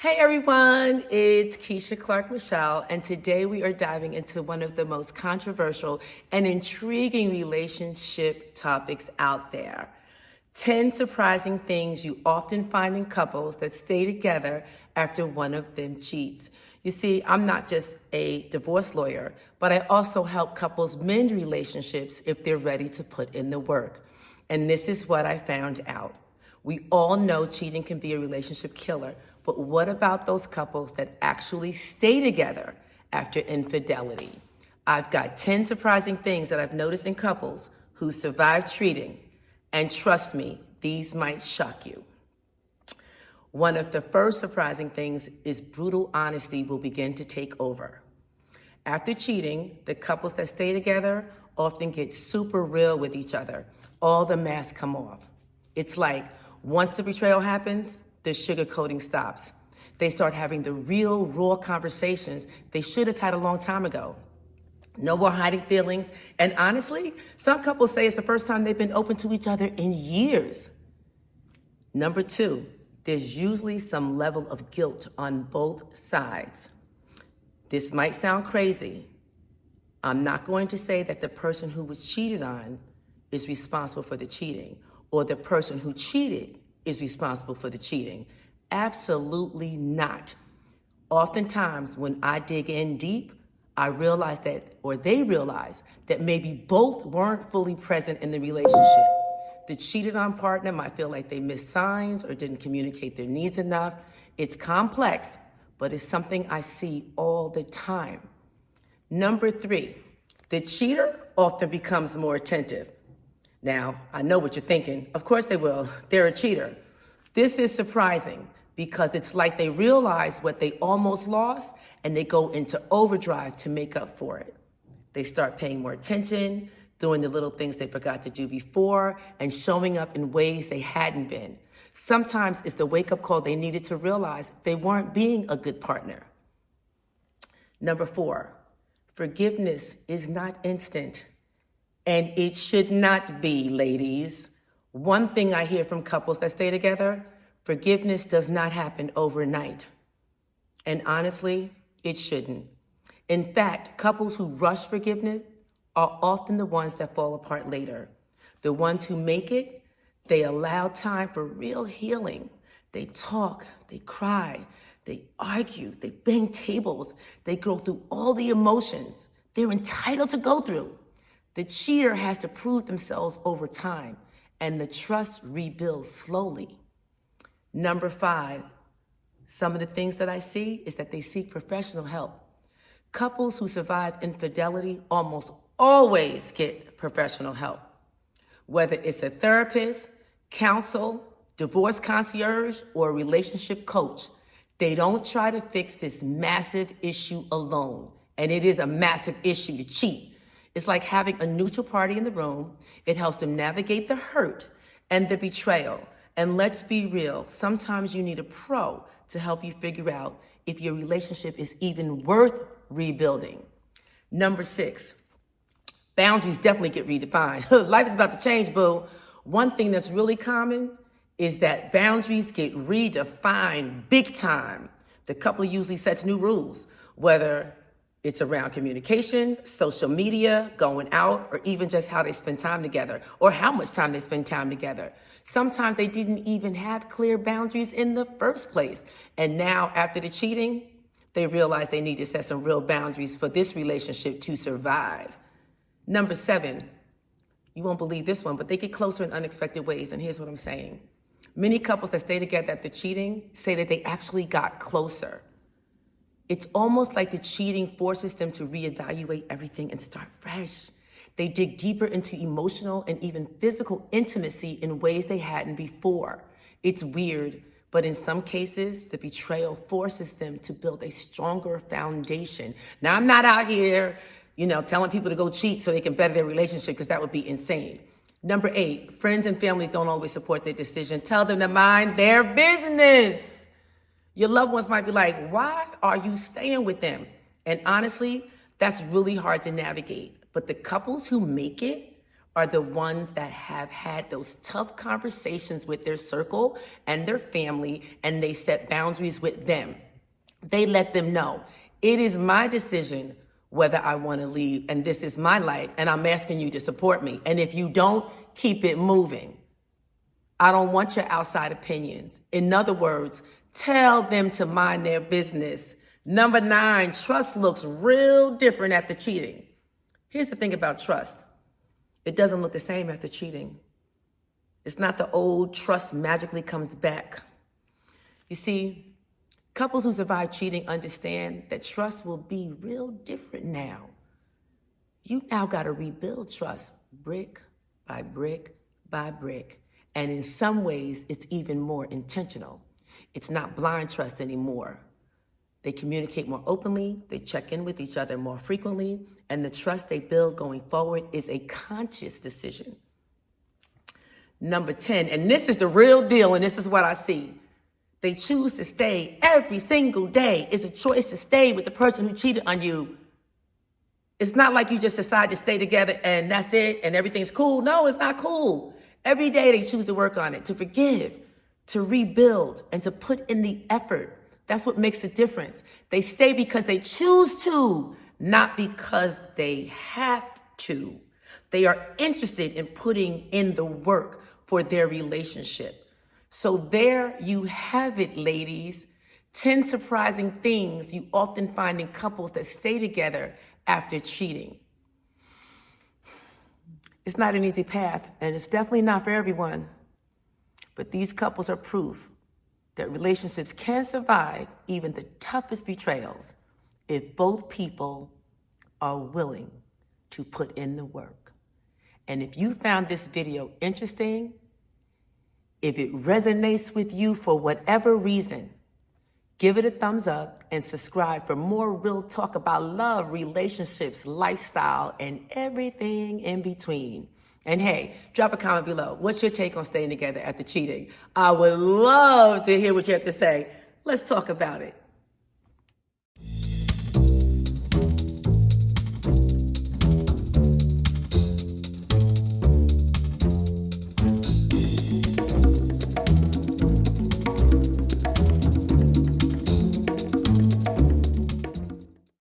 Hey everyone, it's Kecia Clarke Michelle, and today we are diving into one of the most controversial and intriguing relationship topics out there. 10 surprising things you often find in couples that stay together after one of them cheats. You see, I'm not just a divorce lawyer, but I also help couples mend relationships if they're ready to put in the work. And this is what I found out. We all know cheating can be a relationship killer, but what about those couples that actually stay together after infidelity? I've got 10 surprising things that I've noticed in couples who survived cheating, and trust me, these might shock you. One of the first surprising things is brutal honesty will begin to take over. After cheating, the couples that stay together often get super real with each other. All the masks come off. It's like once the betrayal happens, the sugarcoating stops. They start having the real, raw conversations they should have had a long time ago. No more hiding feelings. And honestly, some couples say it's the first time they've been open to each other in years. Number two, there's usually some level of guilt on both sides. This might sound crazy. I'm not going to say that the person who was cheated on is responsible for the cheating, or the person who cheated is responsible for the cheating. Absolutely not. Oftentimes, when I dig in deep, I realize that, or they realize, that maybe both weren't fully present in the relationship. The cheated on partner might feel like they missed signs or didn't communicate their needs enough. It's complex, but it's something I see all the time. Number three, the cheater often becomes more attentive. Now, I know what you're thinking. Of course they will. They're a cheater. This is surprising because it's like they realize what they almost lost and they go into overdrive to make up for it. They start paying more attention, doing the little things they forgot to do before, and showing up in ways they hadn't been. Sometimes it's the wake-up call they needed to realize they weren't being a good partner. Number four, forgiveness is not instant. And it should not be, ladies. One thing I hear from couples that stay together, forgiveness does not happen overnight. And honestly, it shouldn't. In fact, couples who rush forgiveness are often the ones that fall apart later. The ones who make it, they allow time for real healing. They talk, they cry, they argue, they bang tables, they go through all the emotions they're entitled to go through. The cheater has to prove themselves over time, and the trust rebuilds slowly. Number five, some of the things that I see is that they seek professional help. Couples who survive infidelity almost always get professional help. Whether it's a therapist, counsel, divorce concierge, or a relationship coach, they don't try to fix this massive issue alone. And it is a massive issue to cheat. It's like having a neutral party in the room. It helps them navigate the hurt and the betrayal. And let's be real, sometimes you need a pro to help you figure out if your relationship is even worth rebuilding. Number six, boundaries definitely get redefined. Life is about to change, boo. One thing that's really common is that boundaries get redefined big time. The couple usually sets new rules, whether it's around communication, social media, going out, or even just how they spend time together, or how much time they spend time together. Sometimes they didn't even have clear boundaries in the first place. And now, after the cheating, they realize they need to set some real boundaries for this relationship to survive. Number seven, you won't believe this one, but they get closer in unexpected ways. And here's what I'm saying. Many couples that stay together after cheating say that they actually got closer. It's almost like the cheating forces them to reevaluate everything and start fresh. They dig deeper into emotional and even physical intimacy in ways they hadn't before. It's weird, but in some cases, the betrayal forces them to build a stronger foundation. Now, I'm not out here, telling people to go cheat so they can better their relationship, because that would be insane. Number eight, friends and families don't always support their decision. Tell them to mind their business. Your loved ones might be like, why are you staying with them? And honestly, that's really hard to navigate. But the couples who make it are the ones that have had those tough conversations with their circle and their family, and they set boundaries with them. They let them know, it is my decision whether I want to leave, and this is my life, and I'm asking you to support me. And if you don't, keep it moving. I don't want your outside opinions. In other words, tell them to mind their business. Number 9, trust looks real different after cheating. Here's the thing about trust. It doesn't look the same after cheating. It's not the old trust magically comes back. You see, couples who survive cheating understand that trust will be real different now. You now got to rebuild trust brick by brick by brick. And in some ways, it's even more intentional. It's not blind trust anymore. They communicate more openly, they check in with each other more frequently, and the trust they build going forward is a conscious decision. Number 10, and this is the real deal, and this is what I see. They choose to stay every single day. It's a choice to stay with the person who cheated on you. It's not like you just decide to stay together and that's it and everything's cool. No, it's not cool. Every day they choose to work on it, to forgive, to rebuild, and to put in the effort. That's what makes the difference. They stay because they choose to, not because they have to. They are interested in putting in the work for their relationship. So there you have it, ladies. 10 surprising things you often find in couples that stay together after cheating. It's not an easy path, and it's definitely not for everyone. But these couples are proof that relationships can survive even the toughest betrayals if both people are willing to put in the work. And if you found this video interesting, if it resonates with you for whatever reason, give it a thumbs up and subscribe for more real talk about love, relationships, lifestyle, and everything in between. And hey, drop a comment below. What's your take on staying together after cheating? I would love to hear what you have to say. Let's talk about it.